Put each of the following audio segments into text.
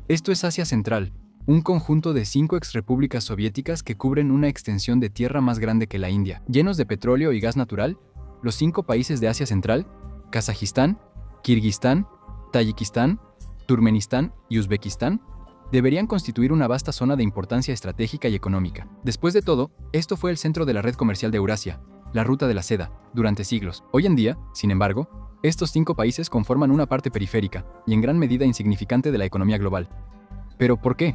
Esto es Asia Central, un conjunto de 5 exrepúblicas soviéticas que cubren una extensión de tierra más grande que la India. Llenos de petróleo y gas natural, los 5 países de Asia Central, Kazajistán, Kirguistán, Tayikistán, Turkmenistán y Uzbekistán, deberían constituir una vasta zona de importancia estratégica y económica. Después de todo, esto fue el centro de la red comercial de Eurasia, la Ruta de la Seda, durante siglos. Hoy en día, sin embargo, estos 5 países conforman una parte periférica y en gran medida insignificante de la economía global. ¿Pero por qué?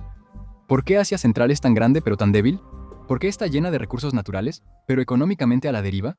¿Por qué Asia Central es tan grande pero tan débil? ¿Por qué está llena de recursos naturales, pero económicamente a la deriva?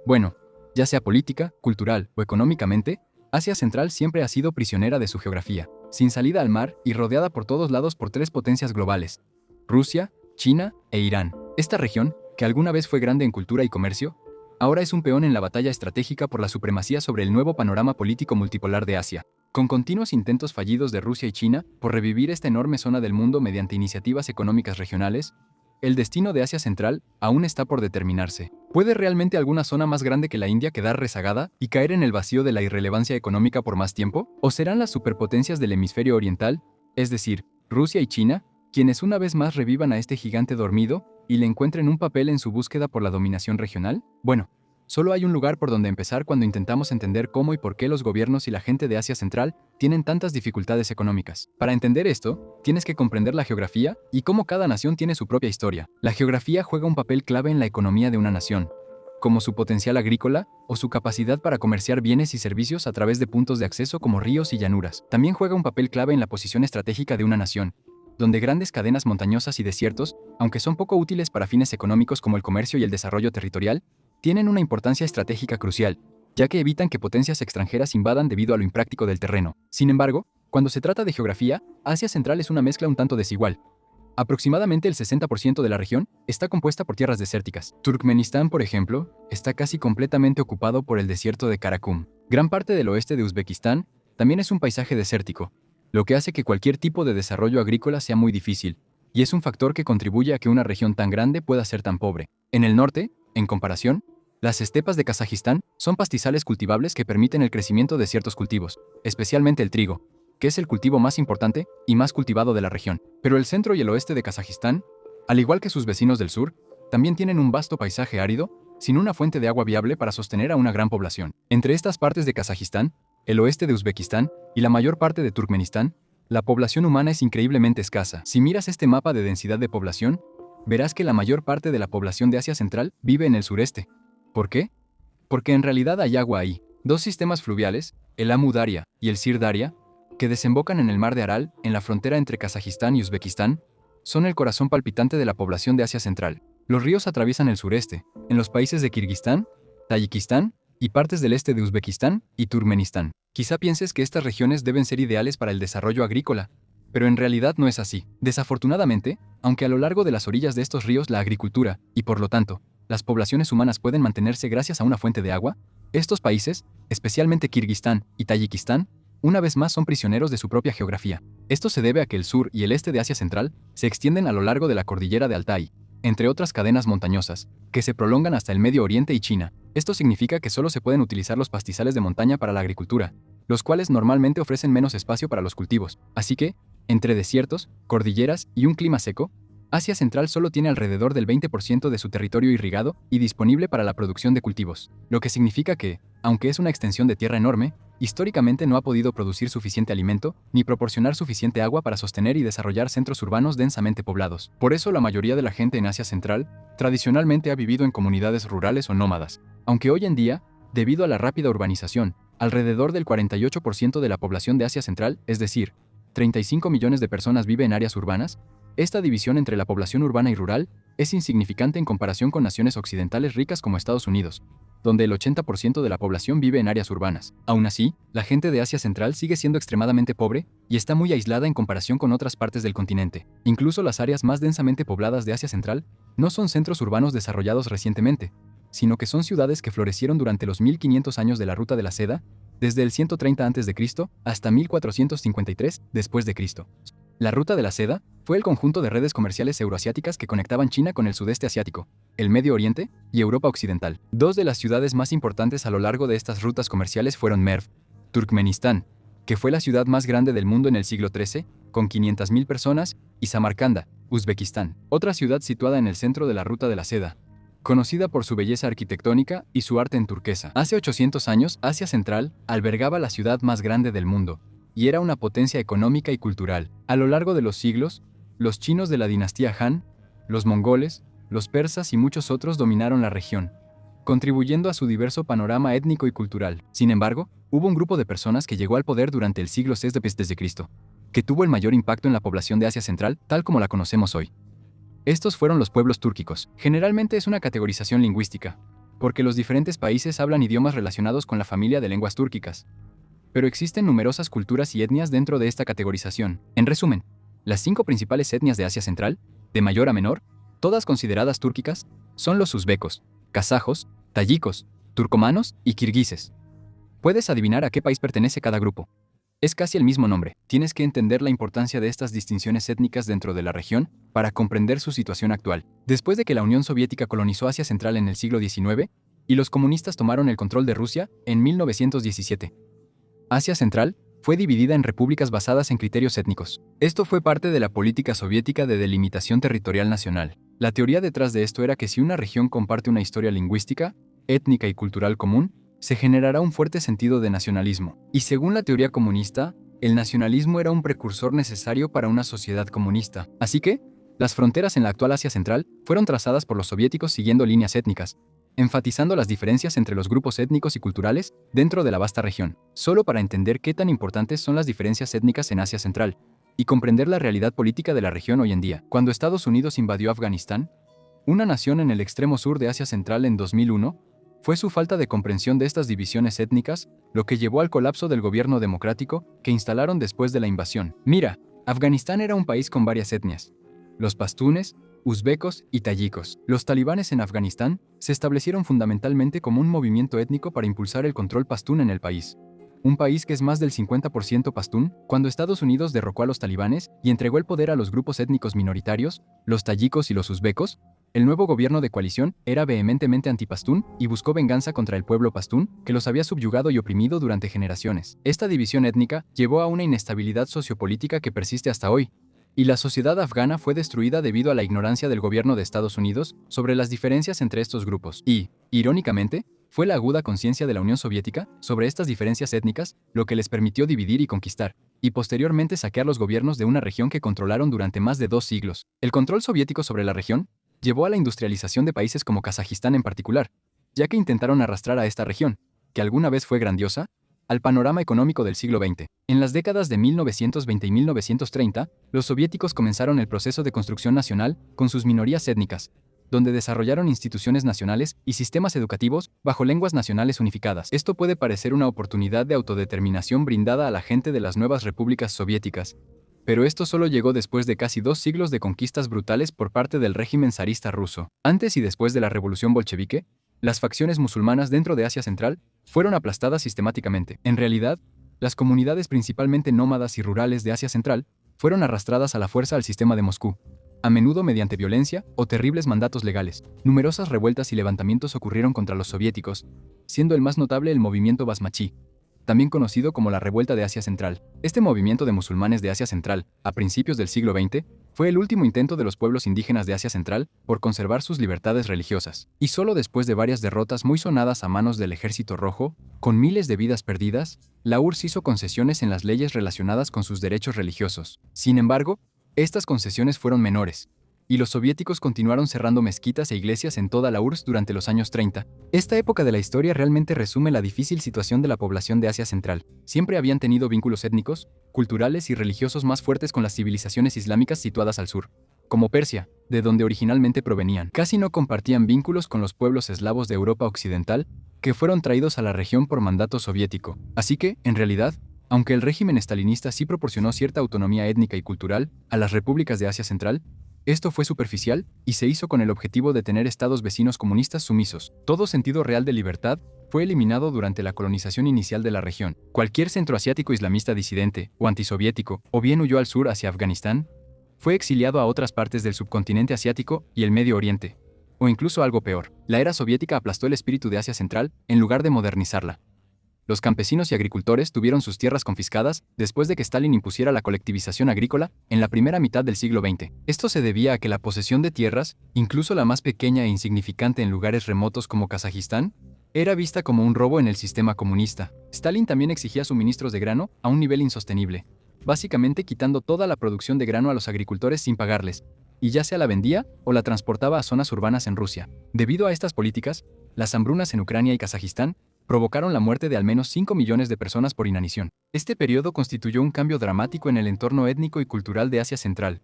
Bueno, ya sea política, cultural o económicamente, Asia Central siempre ha sido prisionera de su geografía, sin salida al mar y rodeada por todos lados por 3 potencias globales: Rusia, China e Irán. Esta región, que alguna vez fue grande en cultura y comercio, ahora es un peón en la batalla estratégica por la supremacía sobre el nuevo panorama político multipolar de Asia. Con continuos intentos fallidos de Rusia y China por revivir esta enorme zona del mundo mediante iniciativas económicas regionales, el destino de Asia Central aún está por determinarse. ¿Puede realmente alguna zona más grande que la India quedar rezagada y caer en el vacío de la irrelevancia económica por más tiempo? ¿O serán las superpotencias del hemisferio oriental, es decir, Rusia y China, quienes una vez más revivan a este gigante dormido y le encuentren un papel en su búsqueda por la dominación regional? Bueno, solo hay un lugar por donde empezar cuando intentamos entender cómo y por qué los gobiernos y la gente de Asia Central tienen tantas dificultades económicas. Para entender esto, tienes que comprender la geografía y cómo cada nación tiene su propia historia. La geografía juega un papel clave en la economía de una nación, como su potencial agrícola o su capacidad para comerciar bienes y servicios a través de puntos de acceso como ríos y llanuras. También juega un papel clave en la posición estratégica de una nación, donde grandes cadenas montañosas y desiertos, aunque son poco útiles para fines económicos como el comercio y el desarrollo territorial, tienen una importancia estratégica crucial, ya que evitan que potencias extranjeras invadan debido a lo impráctico del terreno. Sin embargo, cuando se trata de geografía, Asia Central es una mezcla un tanto desigual. Aproximadamente el 60% de la región está compuesta por tierras desérticas. Turkmenistán, por ejemplo, está casi completamente ocupado por el desierto de Karakum. Gran parte del oeste de Uzbekistán también es un paisaje desértico, lo que hace que cualquier tipo de desarrollo agrícola sea muy difícil, y es un factor que contribuye a que una región tan grande pueda ser tan pobre. En el norte, en comparación, las estepas de Kazajistán son pastizales cultivables que permiten el crecimiento de ciertos cultivos, especialmente el trigo, que es el cultivo más importante y más cultivado de la región. Pero el centro y el oeste de Kazajistán, al igual que sus vecinos del sur, también tienen un vasto paisaje árido, sin una fuente de agua viable para sostener a una gran población. Entre estas partes de Kazajistán, el oeste de Uzbekistán y la mayor parte de Turkmenistán, la población humana es increíblemente escasa. Si miras este mapa de densidad de población, verás que la mayor parte de la población de Asia Central vive en el sureste. ¿Por qué? Porque en realidad hay agua ahí. 2 sistemas fluviales, el Amu Daria y el Sir Daria, que desembocan en el mar de Aral, en la frontera entre Kazajistán y Uzbekistán, son el corazón palpitante de la población de Asia Central. Los ríos atraviesan el sureste, en los países de Kirguistán, Tayikistán y partes del este de Uzbekistán y Turkmenistán. Quizá pienses que estas regiones deben ser ideales para el desarrollo agrícola, pero en realidad no es así. Desafortunadamente, aunque a lo largo de las orillas de estos ríos la agricultura, y por lo tanto, las poblaciones humanas pueden mantenerse gracias a una fuente de agua, estos países, especialmente Kirguistán y Tayikistán, una vez más son prisioneros de su propia geografía. Esto se debe a que el sur y el este de Asia Central se extienden a lo largo de la cordillera de Altai, entre otras cadenas montañosas, que se prolongan hasta el Medio Oriente y China. Esto significa que solo se pueden utilizar los pastizales de montaña para la agricultura, los cuales normalmente ofrecen menos espacio para los cultivos. Así que, entre desiertos, cordilleras y un clima seco, Asia Central solo tiene alrededor del 20% de su territorio irrigado y disponible para la producción de cultivos, lo que significa que, aunque es una extensión de tierra enorme, históricamente no ha podido producir suficiente alimento ni proporcionar suficiente agua para sostener y desarrollar centros urbanos densamente poblados. Por eso la mayoría de la gente en Asia Central tradicionalmente ha vivido en comunidades rurales o nómadas, aunque hoy en día, debido a la rápida urbanización, alrededor del 48% de la población de Asia Central, es decir, 35 millones de personas vive en áreas urbanas. Esta división entre la población urbana y rural es insignificante en comparación con naciones occidentales ricas como Estados Unidos, donde el 80% de la población vive en áreas urbanas. Aún así, la gente de Asia Central sigue siendo extremadamente pobre y está muy aislada en comparación con otras partes del continente. Incluso las áreas más densamente pobladas de Asia Central no son centros urbanos desarrollados recientemente, sino que son ciudades que florecieron durante los 1500 años de la Ruta de la Seda, desde el 130 a.C. hasta 1453 después de Cristo. La Ruta de la Seda fue el conjunto de redes comerciales euroasiáticas que conectaban China con el sudeste asiático, el Medio Oriente y Europa Occidental. 2 de las ciudades más importantes a lo largo de estas rutas comerciales fueron Merv, Turkmenistán, que fue la ciudad más grande del mundo en el siglo XIII, con 500.000 personas, y Samarcanda, Uzbekistán, otra ciudad situada en el centro de la Ruta de la Seda, conocida por su belleza arquitectónica y su arte en turquesa. Hace 800 años, Asia Central albergaba la ciudad más grande del mundo, y era una potencia económica y cultural. A lo largo de los siglos, los chinos de la dinastía Han, los mongoles, los persas y muchos otros dominaron la región, contribuyendo a su diverso panorama étnico y cultural. Sin embargo, hubo un grupo de personas que llegó al poder durante el siglo VI d.C., que tuvo el mayor impacto en la población de Asia Central, tal como la conocemos hoy. Estos fueron los pueblos túrquicos. Generalmente es una categorización lingüística, porque los diferentes países hablan idiomas relacionados con la familia de lenguas túrquicas. Pero existen numerosas culturas y etnias dentro de esta categorización. En resumen, las 5 principales etnias de Asia Central, de mayor a menor, todas consideradas túrquicas, son los uzbecos, kazajos, tayikos, turcomanos y kirguises. ¿Puedes adivinar a qué país pertenece cada grupo? Es casi el mismo nombre. Tienes que entender la importancia de estas distinciones étnicas dentro de la región para comprender su situación actual. Después de que la Unión Soviética colonizó Asia Central en el siglo XIX y los comunistas tomaron el control de Rusia en 1917, Asia Central fue dividida en repúblicas basadas en criterios étnicos. Esto fue parte de la política soviética de delimitación territorial nacional. La teoría detrás de esto era que si una región comparte una historia lingüística, étnica y cultural común, se generará un fuerte sentido de nacionalismo. Y según la teoría comunista, el nacionalismo era un precursor necesario para una sociedad comunista. Así que, las fronteras en la actual Asia Central fueron trazadas por los soviéticos siguiendo líneas étnicas, enfatizando las diferencias entre los grupos étnicos y culturales dentro de la vasta región. Solo para entender qué tan importantes son las diferencias étnicas en Asia Central y comprender la realidad política de la región hoy en día. Cuando Estados Unidos invadió Afganistán, una nación en el extremo sur de Asia Central en 2001, fue su falta de comprensión de estas divisiones étnicas lo que llevó al colapso del gobierno democrático que instalaron después de la invasión. Mira, Afganistán era un país con varias etnias: los pastunes, uzbecos y tayikos. Los talibanes en Afganistán se establecieron fundamentalmente como un movimiento étnico para impulsar el control pastún en el país. Un país que es más del 50% pastún. Cuando Estados Unidos derrocó a los talibanes y entregó el poder a los grupos étnicos minoritarios, los tayikos y los uzbecos, el nuevo gobierno de coalición era vehementemente antipastún y buscó venganza contra el pueblo pastún, que los había subyugado y oprimido durante generaciones. Esta división étnica llevó a una inestabilidad sociopolítica que persiste hasta hoy, y la sociedad afgana fue destruida debido a la ignorancia del gobierno de Estados Unidos sobre las diferencias entre estos grupos. Y, irónicamente, fue la aguda conciencia de la Unión Soviética sobre estas diferencias étnicas lo que les permitió dividir y conquistar, y posteriormente saquear los gobiernos de una región que controlaron durante más de 2 siglos. El control soviético sobre la región llevó a la industrialización de países como Kazajistán en particular, ya que intentaron arrastrar a esta región, que alguna vez fue grandiosa, al panorama económico del siglo XX. En las décadas de 1920 y 1930, los soviéticos comenzaron el proceso de construcción nacional con sus minorías étnicas, donde desarrollaron instituciones nacionales y sistemas educativos bajo lenguas nacionales unificadas. Esto puede parecer una oportunidad de autodeterminación brindada a la gente de las nuevas repúblicas soviéticas, pero esto solo llegó después de casi 2 siglos de conquistas brutales por parte del régimen zarista ruso. Antes y después de la revolución bolchevique, las facciones musulmanas dentro de Asia Central fueron aplastadas sistemáticamente. En realidad, las comunidades principalmente nómadas y rurales de Asia Central fueron arrastradas a la fuerza al sistema de Moscú, a menudo mediante violencia o terribles mandatos legales. Numerosas revueltas y levantamientos ocurrieron contra los soviéticos, siendo el más notable el movimiento Basmachi, también conocido como la Revuelta de Asia Central. Este movimiento de musulmanes de Asia Central, a principios del siglo XX, fue el último intento de los pueblos indígenas de Asia Central por conservar sus libertades religiosas. Y solo después de varias derrotas muy sonadas a manos del Ejército Rojo, con miles de vidas perdidas, la URSS hizo concesiones en las leyes relacionadas con sus derechos religiosos. Sin embargo, estas concesiones fueron menores, y los soviéticos continuaron cerrando mezquitas e iglesias en toda la URSS durante los años 30. Esta época de la historia realmente resume la difícil situación de la población de Asia Central. Siempre habían tenido vínculos étnicos, culturales y religiosos más fuertes con las civilizaciones islámicas situadas al sur, como Persia, de donde originalmente provenían. Casi no compartían vínculos con los pueblos eslavos de Europa Occidental, que fueron traídos a la región por mandato soviético. Así que, en realidad, aunque el régimen estalinista sí proporcionó cierta autonomía étnica y cultural a las repúblicas de Asia Central, esto fue superficial y se hizo con el objetivo de tener estados vecinos comunistas sumisos. Todo sentido real de libertad fue eliminado durante la colonización inicial de la región. Cualquier centroasiático islamista disidente o antisoviético, o bien huyó al sur hacia Afganistán, fue exiliado a otras partes del subcontinente asiático y el Medio Oriente, o incluso algo peor. La era soviética aplastó el espíritu de Asia Central en lugar de modernizarla. Los campesinos y agricultores tuvieron sus tierras confiscadas después de que Stalin impusiera la colectivización agrícola en la primera mitad del siglo XX. Esto se debía a que la posesión de tierras, incluso la más pequeña e insignificante en lugares remotos como Kazajistán, era vista como un robo en el sistema comunista. Stalin también exigía suministros de grano a un nivel insostenible, básicamente quitando toda la producción de grano a los agricultores sin pagarles, y ya sea la vendía o la transportaba a zonas urbanas en Rusia. Debido a estas políticas, las hambrunas en Ucrania y Kazajistán provocaron la muerte de al menos 5 millones de personas por inanición. Este periodo constituyó un cambio dramático en el entorno étnico y cultural de Asia Central,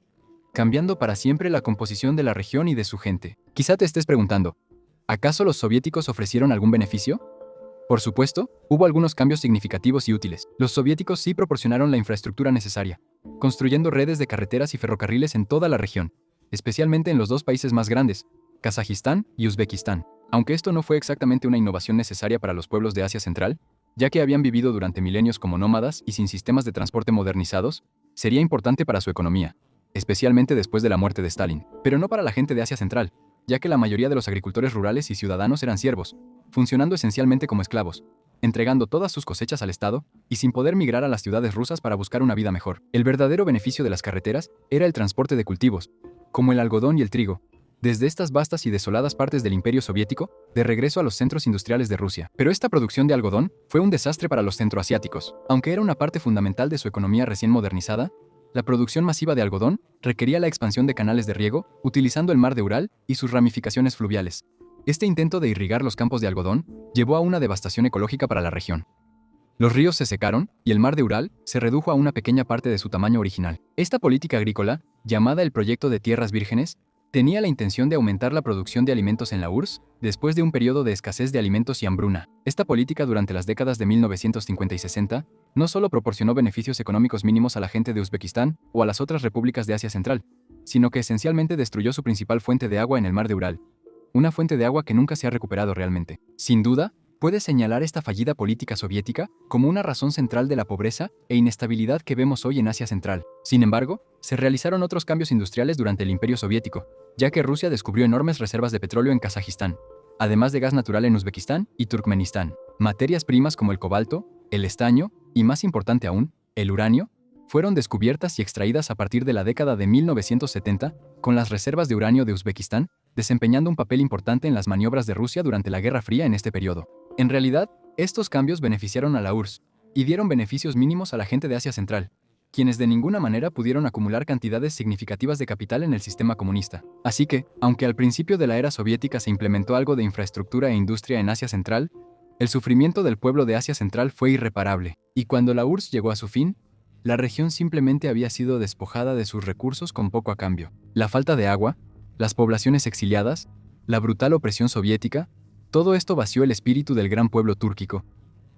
cambiando para siempre la composición de la región y de su gente. Quizá te estés preguntando, ¿acaso los soviéticos ofrecieron algún beneficio? Por supuesto, hubo algunos cambios significativos y útiles. Los soviéticos sí proporcionaron la infraestructura necesaria, construyendo redes de carreteras y ferrocarriles en toda la región, especialmente en los dos países más grandes, Kazajistán y Uzbekistán. Aunque esto no fue exactamente una innovación necesaria para los pueblos de Asia Central, ya que habían vivido durante milenios como nómadas y sin sistemas de transporte modernizados, sería importante para su economía, especialmente después de la muerte de Stalin. Pero no para la gente de Asia Central, ya que la mayoría de los agricultores rurales y ciudadanos eran siervos, funcionando esencialmente como esclavos, entregando todas sus cosechas al Estado y sin poder migrar a las ciudades rusas para buscar una vida mejor. El verdadero beneficio de las carreteras era el transporte de cultivos, como el algodón y el trigo, desde estas vastas y desoladas partes del Imperio Soviético, de regreso a los centros industriales de Rusia. Pero esta producción de algodón fue un desastre para los centroasiáticos. Aunque era una parte fundamental de su economía recién modernizada, la producción masiva de algodón requería la expansión de canales de riego, utilizando el mar de Ural y sus ramificaciones fluviales. Este intento de irrigar los campos de algodón llevó a una devastación ecológica para la región. Los ríos se secaron y el mar de Ural se redujo a una pequeña parte de su tamaño original. Esta política agrícola, llamada el Proyecto de Tierras Vírgenes, tenía la intención de aumentar la producción de alimentos en la URSS después de un periodo de escasez de alimentos y hambruna. Esta política durante las décadas de 1950 y 60 no solo proporcionó beneficios económicos mínimos a la gente de Uzbekistán o a las otras repúblicas de Asia Central, sino que esencialmente destruyó su principal fuente de agua en el mar de Ural, una fuente de agua que nunca se ha recuperado realmente. Sin duda, puedes señalar esta fallida política soviética como una razón central de la pobreza e inestabilidad que vemos hoy en Asia Central. Sin embargo, se realizaron otros cambios industriales durante el Imperio Soviético, ya que Rusia descubrió enormes reservas de petróleo en Kazajistán, además de gas natural en Uzbekistán y Turkmenistán. Materias primas como el cobalto, el estaño y, más importante aún, el uranio, fueron descubiertas y extraídas a partir de la década de 1970, con las reservas de uranio de Uzbekistán desempeñando un papel importante en las maniobras de Rusia durante la Guerra Fría en este periodo. En realidad, estos cambios beneficiaron a la URSS y dieron beneficios mínimos a la gente de Asia Central, quienes de ninguna manera pudieron acumular cantidades significativas de capital en el sistema comunista. Así que, aunque al principio de la era soviética se implementó algo de infraestructura e industria en Asia Central, el sufrimiento del pueblo de Asia Central fue irreparable, y cuando la URSS llegó a su fin, la región simplemente había sido despojada de sus recursos con poco a cambio. La falta de agua, las poblaciones exiliadas, la brutal opresión soviética, todo esto vació el espíritu del gran pueblo túrquico,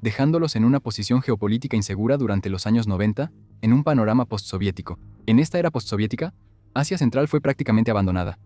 dejándolos en una posición geopolítica insegura durante los años 90, en un panorama postsoviético. En esta era postsoviética, Asia Central fue prácticamente abandonada.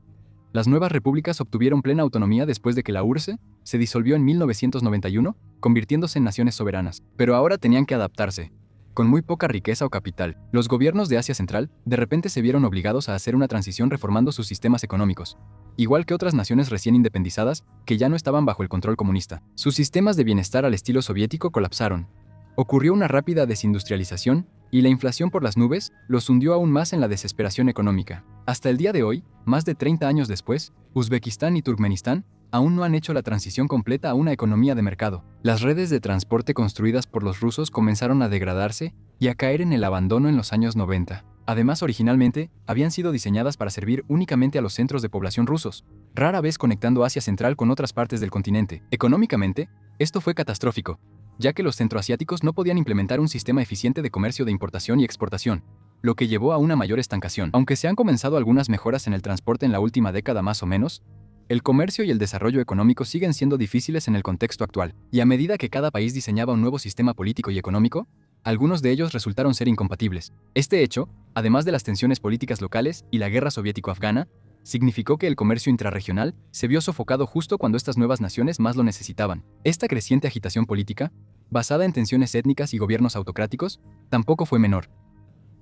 Las nuevas repúblicas obtuvieron plena autonomía después de que la URSS se disolvió en 1991, convirtiéndose en naciones soberanas. Pero ahora tenían que adaptarse. Con muy poca riqueza o capital, los gobiernos de Asia Central de repente se vieron obligados a hacer una transición reformando sus sistemas económicos, igual que otras naciones recién independizadas que ya no estaban bajo el control comunista. Sus sistemas de bienestar al estilo soviético colapsaron. Ocurrió una rápida desindustrialización y la inflación por las nubes los hundió aún más en la desesperación económica. Hasta el día de hoy, más de 30 años después, Uzbekistán y Turkmenistán aún no han hecho la transición completa a una economía de mercado. Las redes de transporte construidas por los rusos comenzaron a degradarse y a caer en el abandono en los años 90. Además, originalmente, habían sido diseñadas para servir únicamente a los centros de población rusos, rara vez conectando Asia Central con otras partes del continente. Económicamente, esto fue catastrófico, ya que los centroasiáticos no podían implementar un sistema eficiente de comercio de importación y exportación, lo que llevó a una mayor estancación. Aunque se han comenzado algunas mejoras en el transporte en la última década más o menos, el comercio y el desarrollo económico siguen siendo difíciles en el contexto actual, y a medida que cada país diseñaba un nuevo sistema político y económico, algunos de ellos resultaron ser incompatibles. Este hecho, además de las tensiones políticas locales y la guerra soviético-afgana, significó que el comercio intrarregional se vio sofocado justo cuando estas nuevas naciones más lo necesitaban. Esta creciente agitación política, basada en tensiones étnicas y gobiernos autocráticos, tampoco fue menor.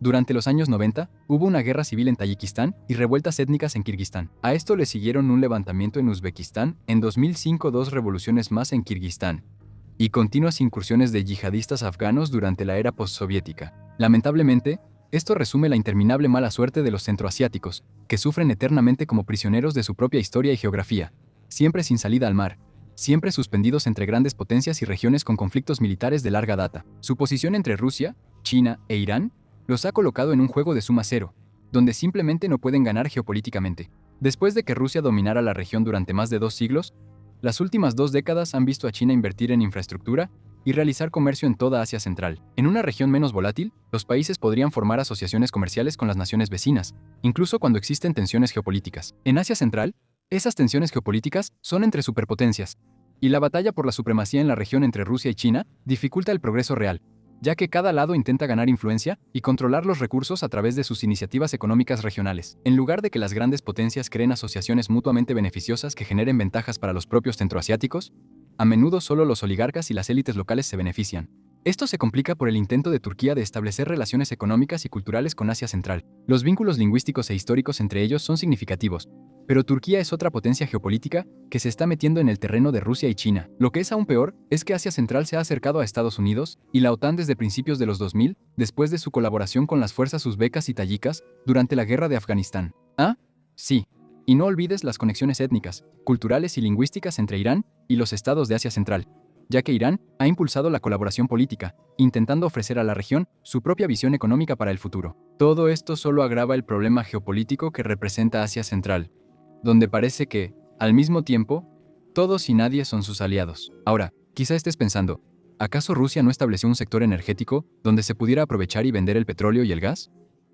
Durante los años 90, hubo una guerra civil en Tayikistán y revueltas étnicas en Kirguistán. A esto le siguieron un levantamiento en Uzbekistán, en 2005 dos revoluciones más en Kirguistán, y continuas incursiones de yihadistas afganos durante la era postsoviética. Lamentablemente, esto resume la interminable mala suerte de los centroasiáticos, que sufren eternamente como prisioneros de su propia historia y geografía, siempre sin salida al mar, siempre suspendidos entre grandes potencias y regiones con conflictos militares de larga data. Su posición entre Rusia, China e Irán los ha colocado en un juego de suma cero, donde simplemente no pueden ganar geopolíticamente. Después de que Rusia dominara la región durante más de 2 siglos, las últimas 2 décadas han visto a China invertir en infraestructura y realizar comercio en toda Asia Central. En una región menos volátil, los países podrían formar asociaciones comerciales con las naciones vecinas, incluso cuando existen tensiones geopolíticas. En Asia Central, esas tensiones geopolíticas son entre superpotencias, y la batalla por la supremacía en la región entre Rusia y China dificulta el progreso real, ya que cada lado intenta ganar influencia y controlar los recursos a través de sus iniciativas económicas regionales. En lugar de que las grandes potencias creen asociaciones mutuamente beneficiosas que generen ventajas para los propios centroasiáticos, a menudo solo los oligarcas y las élites locales se benefician. Esto se complica por el intento de Turquía de establecer relaciones económicas y culturales con Asia Central. Los vínculos lingüísticos e históricos entre ellos son significativos, pero Turquía es otra potencia geopolítica que se está metiendo en el terreno de Rusia y China. Lo que es aún peor es que Asia Central se ha acercado a Estados Unidos y la OTAN desde principios de los 2000, después de su colaboración con las fuerzas uzbecas y tayicas durante la guerra de Afganistán. Ah, sí. Y no olvides las conexiones étnicas, culturales y lingüísticas entre Irán y los estados de Asia Central, ya que Irán ha impulsado la colaboración política, intentando ofrecer a la región su propia visión económica para el futuro. Todo esto solo agrava el problema geopolítico que representa Asia Central, donde parece que, al mismo tiempo, todos y nadie son sus aliados. Ahora, quizá estés pensando, ¿acaso Rusia no estableció un sector energético donde se pudiera aprovechar y vender el petróleo y el gas?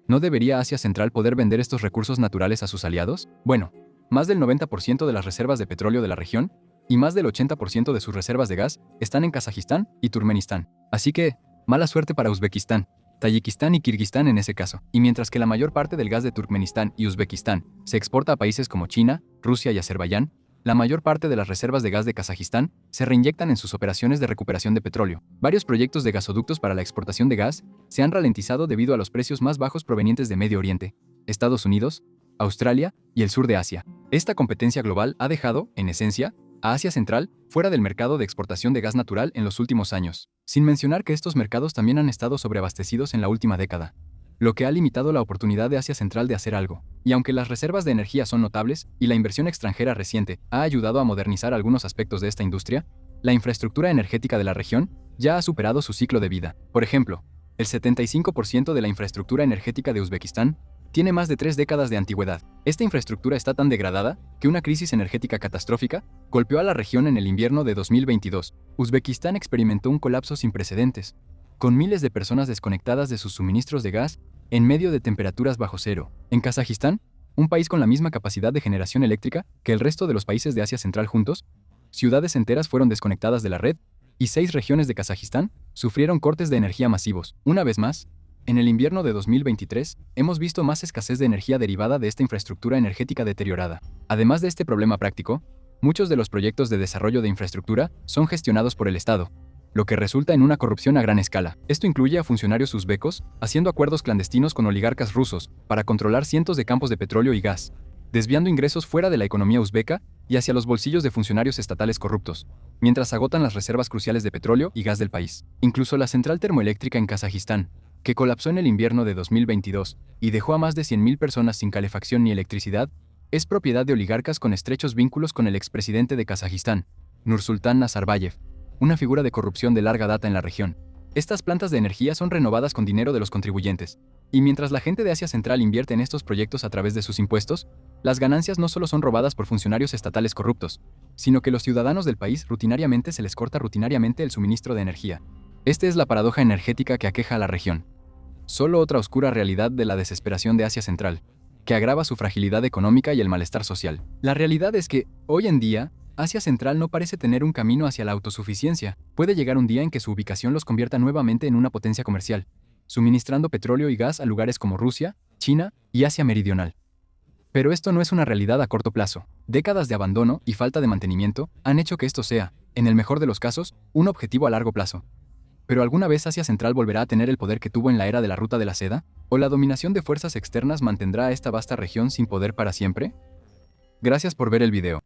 ¿No debería Asia Central poder vender estos recursos naturales a sus aliados? Bueno, más del 90% de las reservas de petróleo de la región y más del 80% de sus reservas de gas están en Kazajistán y Turkmenistán. Así que, mala suerte para Uzbekistán, Tayikistán y Kirguistán en ese caso. Y mientras que la mayor parte del gas de Turkmenistán y Uzbekistán se exporta a países como China, Rusia y Azerbaiyán, la mayor parte de las reservas de gas de Kazajistán se reinyectan en sus operaciones de recuperación de petróleo. Varios proyectos de gasoductos para la exportación de gas se han ralentizado debido a los precios más bajos provenientes de Medio Oriente, Estados Unidos, Australia y el sur de Asia. Esta competencia global ha dejado, en esencia, a Asia Central fuera del mercado de exportación de gas natural en los últimos años, sin mencionar que estos mercados también han estado sobreabastecidos en la última década, lo que ha limitado la oportunidad de Asia Central de hacer algo. Y aunque las reservas de energía son notables y la inversión extranjera reciente ha ayudado a modernizar algunos aspectos de esta industria, la infraestructura energética de la región ya ha superado su ciclo de vida. Por ejemplo, el 75% de la infraestructura energética de Uzbekistán tiene más de 3 décadas de antigüedad. Esta infraestructura está tan degradada que una crisis energética catastrófica golpeó a la región en el invierno de 2022. Uzbekistán experimentó un colapso sin precedentes, con miles de personas desconectadas de sus suministros de gas en medio de temperaturas bajo cero. En Kazajistán, un país con la misma capacidad de generación eléctrica que el resto de los países de Asia Central juntos, ciudades enteras fueron desconectadas de la red y 6 regiones de Kazajistán sufrieron cortes de energía masivos. Una vez más, en el invierno de 2023, hemos visto más escasez de energía derivada de esta infraestructura energética deteriorada. Además de este problema práctico, muchos de los proyectos de desarrollo de infraestructura son gestionados por el Estado, lo que resulta en una corrupción a gran escala. Esto incluye a funcionarios uzbecos haciendo acuerdos clandestinos con oligarcas rusos para controlar cientos de campos de petróleo y gas, desviando ingresos fuera de la economía uzbeca y hacia los bolsillos de funcionarios estatales corruptos, mientras agotan las reservas cruciales de petróleo y gas del país. Incluso la central termoeléctrica en Kazajistán, que colapsó en el invierno de 2022 y dejó a más de 100.000 personas sin calefacción ni electricidad, es propiedad de oligarcas con estrechos vínculos con el expresidente de Kazajistán, Nursultán Nazarbayev, una figura de corrupción de larga data en la región. Estas plantas de energía son renovadas con dinero de los contribuyentes, y mientras la gente de Asia Central invierte en estos proyectos a través de sus impuestos, las ganancias no solo son robadas por funcionarios estatales corruptos, sino que los ciudadanos del país rutinariamente se les corta rutinariamente el suministro de energía. Esta es la paradoja energética que aqueja a la región. Solo otra oscura realidad de la desesperación de Asia Central, que agrava su fragilidad económica y el malestar social. La realidad es que, hoy en día, Asia Central no parece tener un camino hacia la autosuficiencia. Puede llegar un día en que su ubicación los convierta nuevamente en una potencia comercial, suministrando petróleo y gas a lugares como Rusia, China y Asia Meridional. Pero esto no es una realidad a corto plazo. Décadas de abandono y falta de mantenimiento han hecho que esto sea, en el mejor de los casos, un objetivo a largo plazo. ¿Pero alguna vez Asia Central volverá a tener el poder que tuvo en la era de la Ruta de la Seda? ¿O la dominación de fuerzas externas mantendrá a esta vasta región sin poder para siempre? Gracias por ver el video.